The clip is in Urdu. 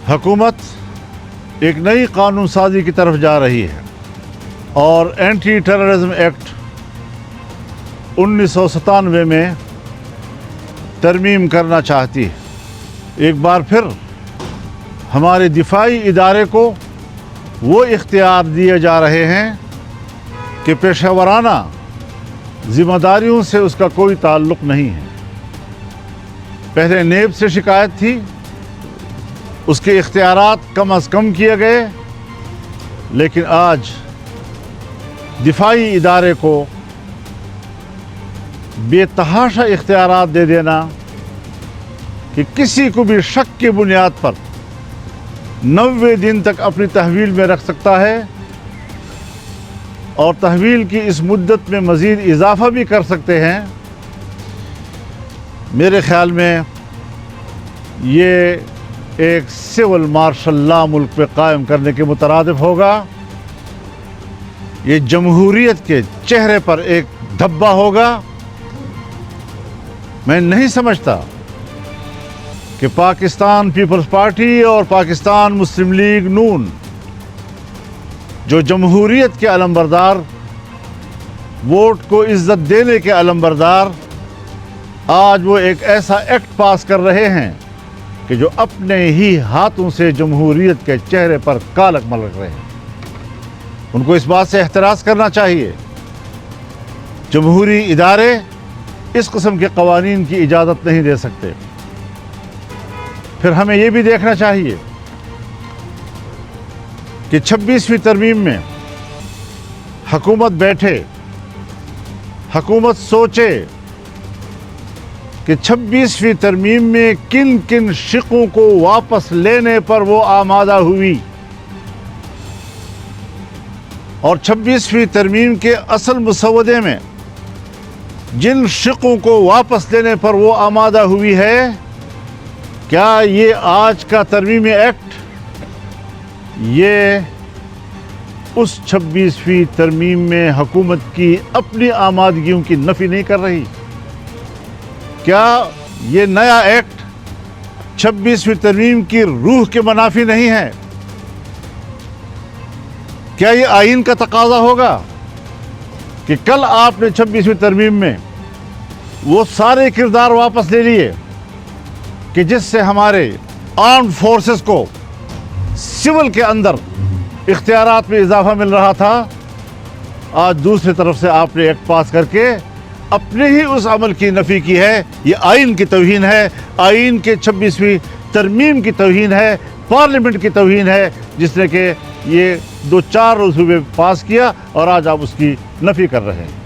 حکومت ایک نئی قانون سازی کی طرف جا رہی ہے اور اینٹی ٹیررزم ایکٹ 1997 میں ترمیم کرنا چاہتی ہے۔ ایک بار پھر ہمارے دفاعی ادارے کو وہ اختیار دیے جا رہے ہیں کہ پیشہ ورانہ ذمہ داریوں سے اس کا کوئی تعلق نہیں ہے۔ پہلے نیب سے شکایت تھی، اس کے اختیارات کم از کم کیے گئے، لیکن آج دفاعی ادارے کو بے تحاشا اختیارات دے دینا کہ کسی کو بھی شک کی بنیاد پر 90 دن تک اپنی تحویل میں رکھ سکتا ہے اور تحویل کی اس مدت میں مزید اضافہ بھی کر سکتے ہیں۔ میرے خیال میں یہ ایک سول مارشل لا ملک پہ قائم کرنے کے مترادف ہوگا۔ یہ جمہوریت کے چہرے پر ایک دھبا ہوگا۔ میں نہیں سمجھتا کہ پاکستان پیپلز پارٹی اور پاکستان مسلم لیگ نون جو جمہوریت کے علمبردار، ووٹ کو عزت دینے کے علمبردار، آج وہ ایک ایسا ایکٹ پاس کر رہے ہیں کہ جو اپنے ہی ہاتھوں سے جمہوریت کے چہرے پر کالک ملک رہے ہیں۔ ان کو اس بات سے احتراز کرنا چاہیے۔ جمہوری ادارے اس قسم کے قوانین کی اجازت نہیں دے سکتے۔ پھر ہمیں یہ بھی دیکھنا چاہیے کہ 26ویں ترمیم میں حکومت بیٹھے، حکومت سوچے کہ 26ویں ترمیم میں کن کن شقوں کو واپس لینے پر وہ آمادہ ہوئی، اور 26ویں ترمیم کے اصل مسودے میں جن شقوں کو واپس لینے پر وہ آمادہ ہوئی ہے، کیا یہ آج کا ترمیمی ایکٹ یہ اس 26ویں ترمیم میں حکومت کی اپنی آمادگیوں کی نفی نہیں کر رہی؟ کیا یہ نیا ایکٹ 26ویں ترمیم کی روح کے منافی نہیں ہے؟ کیا یہ آئین کا تقاضا ہوگا کہ کل آپ نے 26ویں ترمیم میں وہ سارے کردار واپس لے لیے کہ جس سے ہمارے آرمڈ فورسز کو سول کے اندر اختیارات میں اضافہ مل رہا تھا، آج دوسری طرف سے آپ نے ایکٹ پاس کر کے اپنے ہی اس عمل کی نفی کی ہے؟ یہ آئین کی توہین ہے، آئین کے 26ویں ترمیم کی توہین ہے، پارلیمنٹ کی توہین ہے، جس نے کہ یہ 2-4 روز ہوئے پاس کیا اور آج آپ اس کی نفی کر رہے ہیں۔